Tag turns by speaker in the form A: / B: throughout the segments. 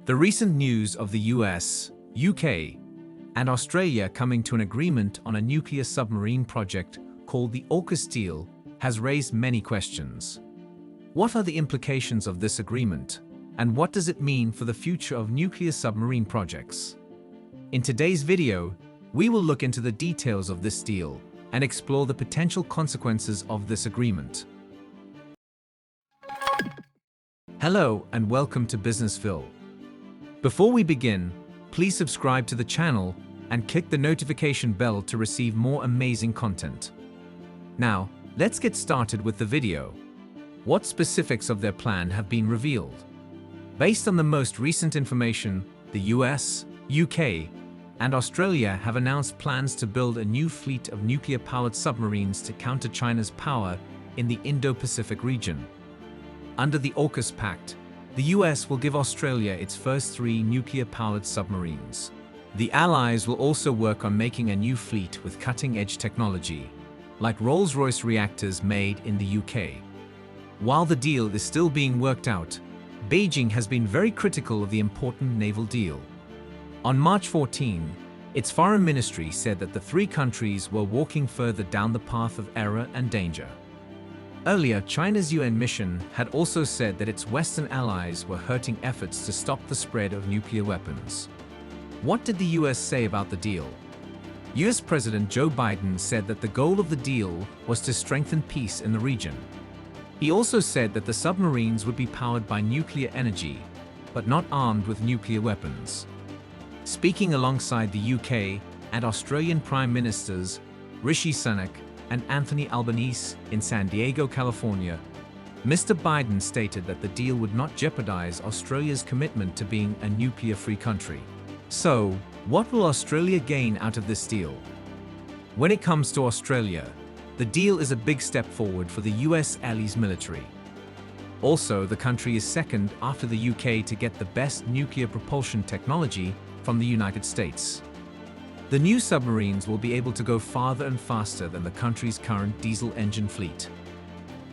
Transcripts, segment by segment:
A: The recent news of the US, UK, and Australia coming to an agreement on a nuclear submarine project called the AUKUS deal has raised many questions. What are the implications of this agreement, and what does it mean for the future of nuclear submarine projects? In today's video, we will look into the details of this deal and explore the potential consequences of this agreement. Hello and welcome to Businessville. Before we begin, please subscribe to the channel and click the notification bell to receive more amazing content. Now, let's get started with the video. What specifics of their plan have been revealed? Based on the most recent information, the US, UK, and Australia have announced plans to build a new fleet of nuclear-powered submarines to counter China's power in the Indo-Pacific region. Under the AUKUS Pact, the US will give Australia its first 3 nuclear-powered submarines. The Allies will also work on making a new fleet with cutting-edge technology, like Rolls-Royce reactors made in the UK. While the deal is still being worked out, Beijing has been very critical of the important naval deal. On March 14, its foreign ministry said that the 3 countries were walking further down the path of error and danger. Earlier, China's UN mission had also said that its Western allies were hurting efforts to stop the spread of nuclear weapons. What did the US say about the deal? US President Joe Biden said that the goal of the deal was to strengthen peace in the region. He also said that the submarines would be powered by nuclear energy, but not armed with nuclear weapons. Speaking alongside the UK and Australian Prime Ministers Rishi Sunak and Anthony Albanese in San Diego, California, Mr. Biden stated that the deal would not jeopardize Australia's commitment to being a nuclear-free country. So, what will Australia gain out of this deal? When it comes to Australia, the deal is a big step forward for the US allies military. Also, the country is second after the UK to get the best nuclear propulsion technology from the United States. The new submarines will be able to go farther and faster than the country's current diesel engine fleet.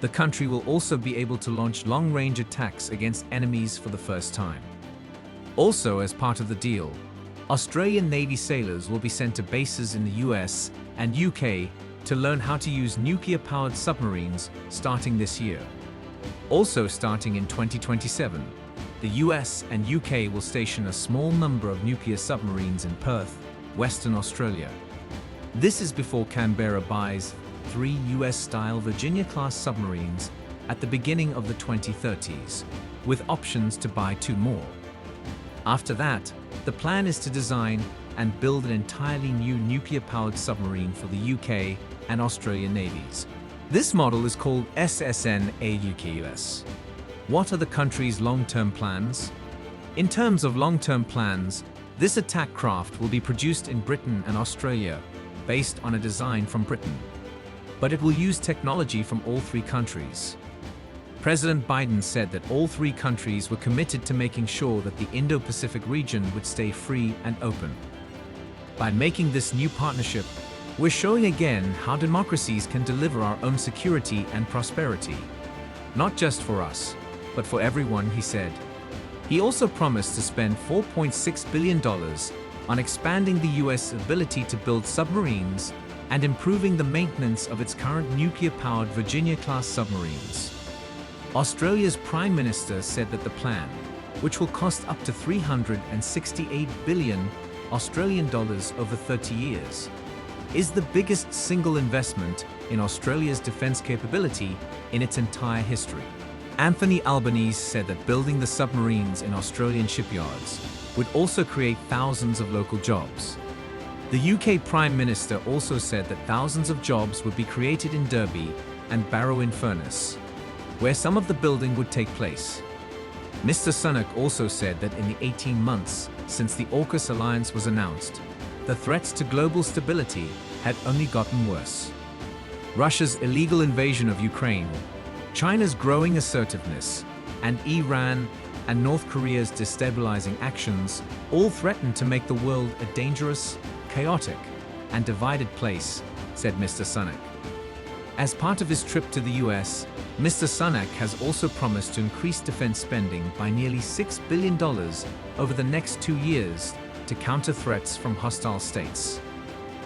A: The country will also be able to launch long-range attacks against enemies for the first time. Also, as part of the deal, Australian Navy sailors will be sent to bases in the US and UK to learn how to use nuclear-powered submarines starting this year. Also starting in 2027, the US and UK will station a small number of nuclear submarines in Perth, Western Australia. This is before Canberra buys 3 US-style Virginia-class submarines at the beginning of the 2030s, with options to buy 2 more. After that, the plan is to design and build an entirely new nuclear-powered submarine for the UK and Australian navies. This model is called SSN AUKUS. What are the country's long-term plans? In terms of long-term plans, this attack craft will be produced in Britain and Australia, based on a design from Britain. But it will use technology from all 3 countries. President Biden said that all 3 countries were committed to making sure that the Indo-Pacific region would stay free and open. By making this new partnership, we're showing again how democracies can deliver our own security and prosperity. Not just for us, but for everyone, he said. He also promised to spend $4.6 billion on expanding the US ability to build submarines and improving the maintenance of its current nuclear-powered Virginia-class submarines. Australia's Prime Minister said that the plan, which will cost up to 368 billion Australian dollars over 30 years, is the biggest single investment in Australia's defence capability in its entire history. Anthony Albanese said that building the submarines in Australian shipyards would also create thousands of local jobs. The UK Prime Minister also said that thousands of jobs would be created in Derby and Barrow-in-Furness, where some of the building would take place. Mr. Sunak also said that in the 18 months since the AUKUS alliance was announced, the threats to global stability had only gotten worse. Russia's illegal invasion of Ukraine, China's growing assertiveness, and Iran and North Korea's destabilizing actions all threaten to make the world a dangerous, chaotic, and divided place, said Mr. Sunak. As part of his trip to the US, Mr. Sunak has also promised to increase defense spending by nearly $6 billion over the next 2 years to counter threats from hostile states.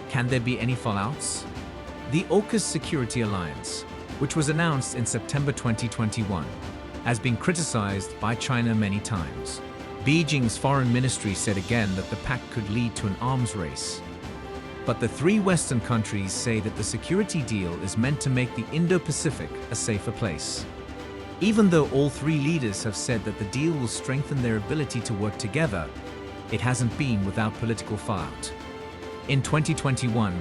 A: Can there be any fallouts? The AUKUS security alliance, which was announced in September 2021, has been criticized by China many times. Beijing's foreign ministry said again that the pact could lead to an arms race. But the three Western countries say that the security deal is meant to make the Indo-Pacific a safer place. Even though all three leaders have said that the deal will strengthen their ability to work together, it hasn't been without political fallout. In 2021,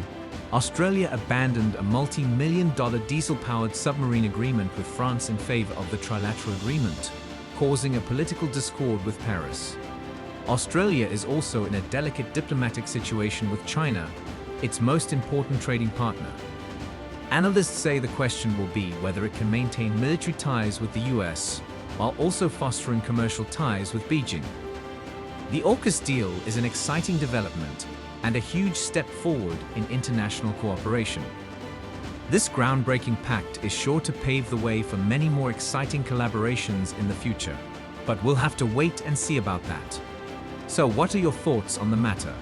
A: Australia abandoned a multi-million-dollar diesel-powered submarine agreement with France in favor of the trilateral agreement, causing a political discord with Paris. Australia is also in a delicate diplomatic situation with China, its most important trading partner. Analysts say the question will be whether it can maintain military ties with the US while also fostering commercial ties with Beijing. The AUKUS deal is an exciting development and a huge step forward in international cooperation. This groundbreaking pact is sure to pave the way for many more exciting collaborations in the future, but we'll have to wait and see about that. So what are your thoughts on the matter?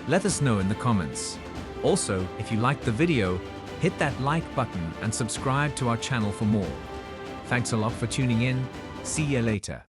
A: Let us know in the comments. Also, if you liked the video, hit that like button and subscribe to our channel for more. Thanks a lot for tuning in. See you later.